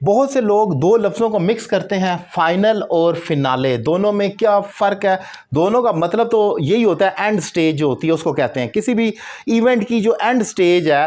बहुत से लोग दो लफ्ज़ों को मिक्स करते हैं, फाइनल और फिनाले। दोनों में क्या फ़र्क है? दोनों का मतलब तो यही होता है, एंड स्टेज जो होती है उसको कहते हैं। किसी भी इवेंट की जो एंड स्टेज है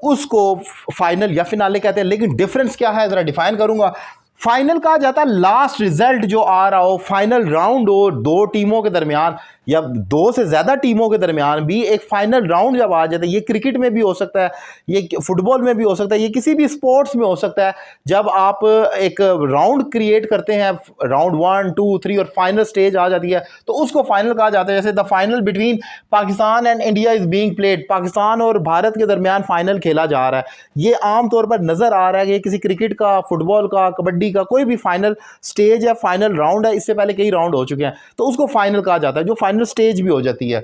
उसको फाइनल या फिनाले कहते हैं। लेकिन डिफरेंस क्या है, ज़रा डिफाइन करूँगा। फाइनल कहा जाता है लास्ट रिजल्ट जो आ रहा हो, फाइनल राउंड हो दो टीमों के दरमियान या दो से ज़्यादा टीमों के दरमियान भी एक फाइनल राउंड जब आ जाता है। ये क्रिकेट में भी हो सकता है, ये फुटबॉल में भी हो सकता है, ये किसी भी स्पोर्ट्स में हो सकता है। जब आप एक राउंड क्रिएट करते हैं, राउंड 1 2 3 और फाइनल स्टेज आ जाती है, तो उसको फाइनल कहा जाता है। जैसे the final between Pakistan and India is being played, Pakistan और भारत के दरमियान फाइनल खेला जा रहा है। ये आम तौर पर नज़र आ रहा है कि किसी क्रिकेट का, फुटबॉल का, कबड्डी का कोई भी फाइनल स्टेज है, फाइनल राउंड है, इससे पहले कई राउंड हो चुके हैं, तो उसको फाइनल कहा जाता है, जो फाइनल स्टेज भी हो जाती है।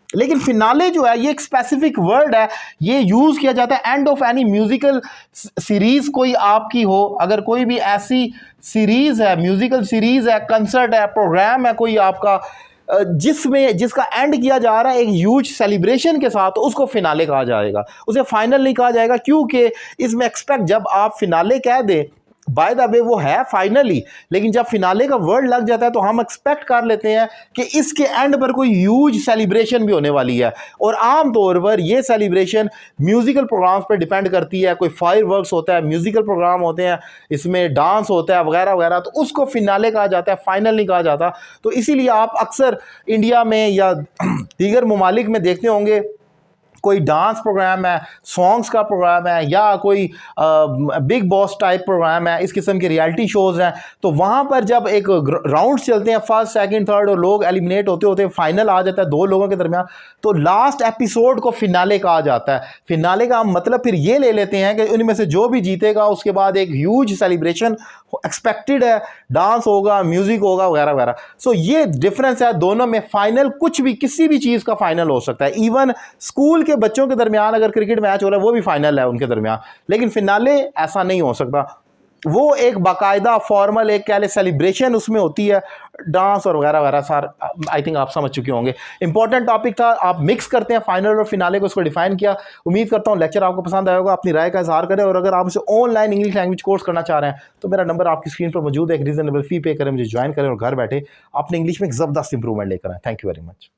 लेकिन फिनाले जो है ये एक स्पेसिफिक वर्ड है, ये यूज किया जाता है end of any musical series कोई आपकी हो। अगर कोई भी ऐसी सीरीज है, म्यूजिकल सीरीज है, कंसर्ट है, प्रोग्राम है कोई आपका, जिसका एंड किया जा रहा है एक ह्यूज सेलिब्रेशन के साथ, तो उसको फिनाले कहा जाएगा, उसे फाइनल नहीं कहा जाएगा। क्योंकि इसमें एक्सपेक्ट, जब आप फिनाले कह दें, बाय द वे वो है फाइनली, लेकिन जब फिनाले का वर्ड लग जाता है तो हम एक्सपेक्ट कर लेते हैं कि इसके एंड पर कोई ह्यूज सेलिब्रेशन भी होने वाली है। और आम तौर पर ये सेलिब्रेशन म्यूजिकल प्रोग्राम्स पर डिपेंड करती है। कोई फायरवर्क्स होता है, म्यूजिकल प्रोग्राम होते हैं, इसमें डांस होता है वगैरह वगैरह, तो उसको फिनाले कहा जाता है, फाइनल नहीं कहा जाता। तो इसीलिए आप अक्सर इंडिया में या दीगर ममालिक में देखते होंगे, कोई डांस प्रोग्राम है, सॉन्ग्स का प्रोग्राम है, या कोई बिग बॉस टाइप प्रोग्राम है, इस किस्म के रियलिटी शोज़ हैं, तो वहाँ पर जब एक राउंड चलते हैं, फर्स्ट सेकंड थर्ड, और लोग एलिमिनेट होते होते फाइनल आ जाता है दो लोगों के दरमियान, तो लास्ट एपिसोड को फिनाले कहा जाता है। फिनाले का हम मतलब फिर ये ले लेते हैं कि उनमें से जो भी जीतेगा उसके बाद एक ह्यूज सेलिब्रेशन एक्सपेक्टेड है, डांस होगा, म्यूजिक होगा वगैरह वगैरह। सो ये डिफरेंस है दोनों में। फाइनल कुछ भी, किसी भी चीज़ का फाइनल हो सकता है। इवन स्कूल के बच्चों के दरमियान अगर क्रिकेट मैच हो रहा है, वो भी फाइनल है उनके दरमियान। लेकिन फिनाले ऐसा नहीं हो सकता, वो एक बाकायदा फॉर्मल, एक कह ले सेलिब्रेशन उसमें होती है, डांस और वगैरह वगैरह। सार आई थिंक आप समझ चुके होंगे। इंपॉर्टेंट टॉपिक था, आप मिक्स करते हैं फाइनल और फिनाले को, उसको डिफाइन किया। उम्मीद करता हूँ लेक्चर आपको पसंद आएगा, अपनी राय का इजहार करें। और अगर आप मुझे ऑनलाइन इंग्लिश लैंग्वेज कोर्स करना चाह रहे हैं तो मेरा नंबर आपकी स्क्रीन पर मौजूद है। एक रीजनेबल फी पे करें, मुझे ज्वाइन करें और घर बैठे अपने इंग्लिश में एक ज़बरदस्त इंप्रूवमेंट लेकर आए। Thank you very much.